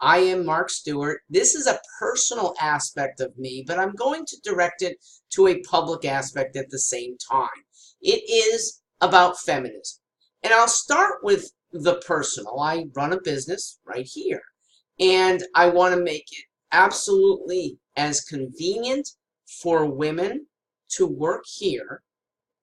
I am Mark Stewart. This is a personal aspect of me, but I'm going to direct it to a public aspect at the same time. It is about feminism. And I'll start with the personal. I run a business right here, and I want to make it absolutely as convenient for women to work here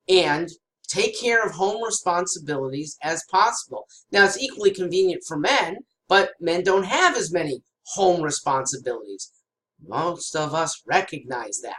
and take care of home responsibilities as possible. Now, it's equally convenient for men, but men don't have as many home responsibilities. Most of us recognize that.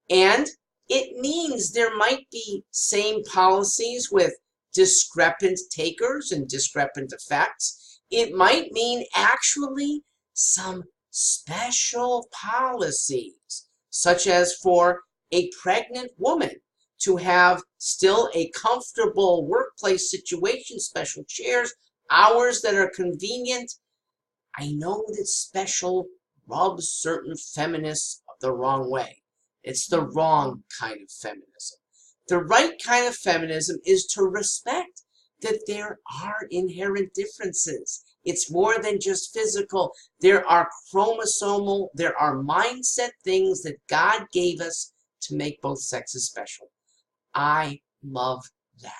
And it means there might be same policies with discrepant takers and discrepant effects. It might mean actually some special policies, such as for a pregnant woman to have still a comfortable workplace situation, special chairs, hours that are convenient. I know that special rubs certain feminists the wrong way. It's the wrong kind of feminism. The right kind of feminism is to respect that there are inherent differences. It's more than just physical. There are chromosomal, there are mindset things that God gave us to make both sexes special. I love that.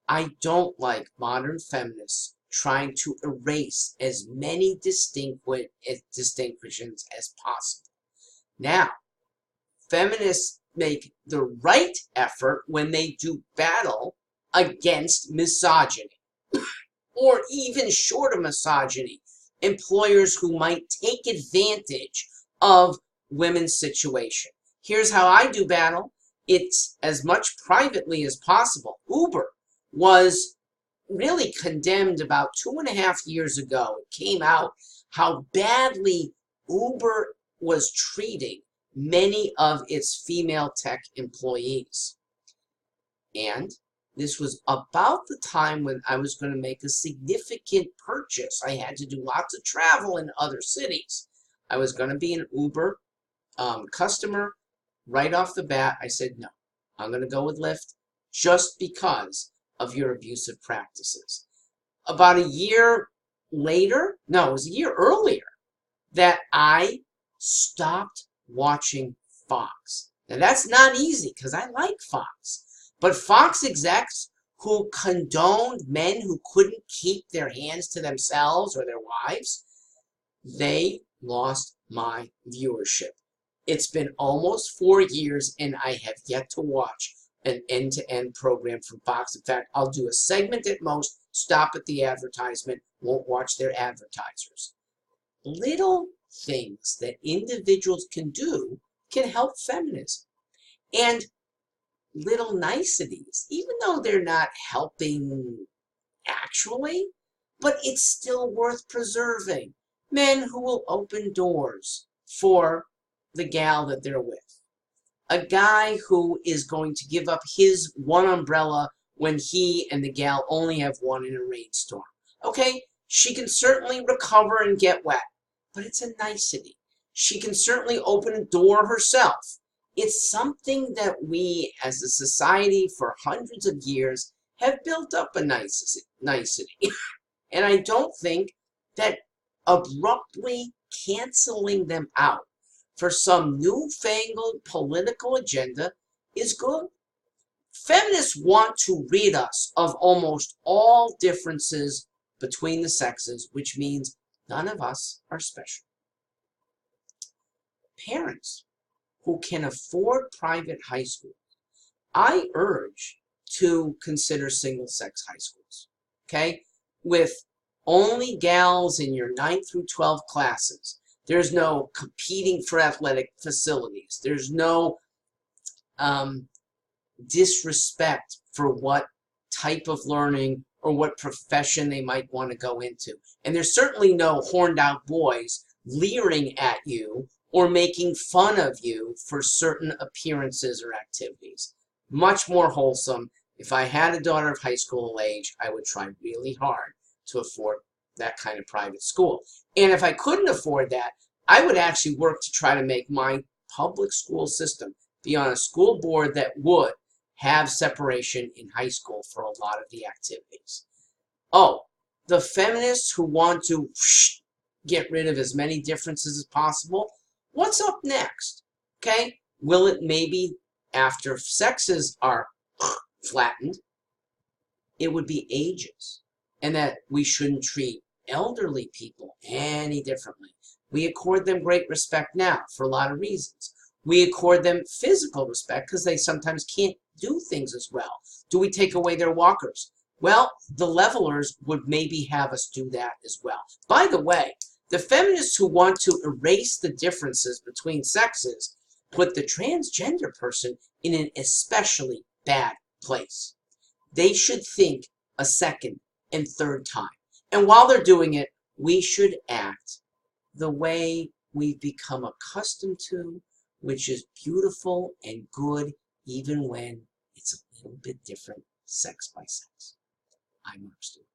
I don't like modern feminists trying to erase as many distinctions as possible. Now, feminists make the right effort when they do battle against misogyny, or even short of misogyny, employers who might take advantage of women's situation. Here's how I do battle. It's as much privately as possible. Uber was really condemned about 2.5 years ago. It came out how badly Uber was treating many of its female tech employees. And this was about the time when I was going to make a significant purchase. I had to do lots of travel in other cities. I was going to be an Uber customer. Right off the bat, I said, no, I'm going to go with Lyft just because of your abusive practices. About a year later, no, it was a year earlier, that I stopped watching Fox. Now, that's not easy because I like Fox. But Fox execs who condoned men who couldn't keep their hands to themselves or their wives, they lost my viewership. It's been almost 4 years, and I have yet to watch an end-to-end program from Fox. In fact, I'll do a segment at most, stop at the advertisement, won't watch their advertisers. Little things that individuals can do can help feminism. And little niceties, even though they're not helping actually, but it's still worth preserving. Men who will open doors for the gal that they're with. A guy who is going to give up his one umbrella when he and the gal only have one in a rainstorm. Okay, she can certainly recover and get wet, but it's a nicety. She can certainly open a door herself. It's something that we as a society for hundreds of years have built up a nicety. And I don't think that abruptly canceling them out for some newfangled political agenda is good. Feminists want to rid us of almost all differences between the sexes, which means none of us are special. Parents who can afford private high schools, I urge to consider single-sex high schools, okay? With only gals in your 9th through 12th classes. There's no competing for athletic facilities. There's no disrespect for what type of learning or what profession they might want to go into. And there's certainly no horned out boys leering at you or making fun of you for certain appearances or activities. Much more wholesome. If I had a daughter of high school age, I would try really hard to afford that kind of private school. And if I couldn't afford that, I would actually work to try to make my public school system be on a school board that would have separation in high school for a lot of the activities. Oh, the feminists who want to get rid of as many differences as possible. What's up next? Okay, will it maybe after sexes are flattened, it would be ages, and that we shouldn't treat elderly people any differently. We accord them great respect now for a lot of reasons. We accord them physical respect because they sometimes can't do things as well. Do we take away their walkers? Well, the levelers would maybe have us do that as well. By the way, the feminists who want to erase the differences between sexes put the transgender person in an especially bad place. They should think a second and third time. And while they're doing it, we should act the way we've become accustomed to, which is beautiful and good, even when it's a little bit different sex by sex. I'm Mark Stewart.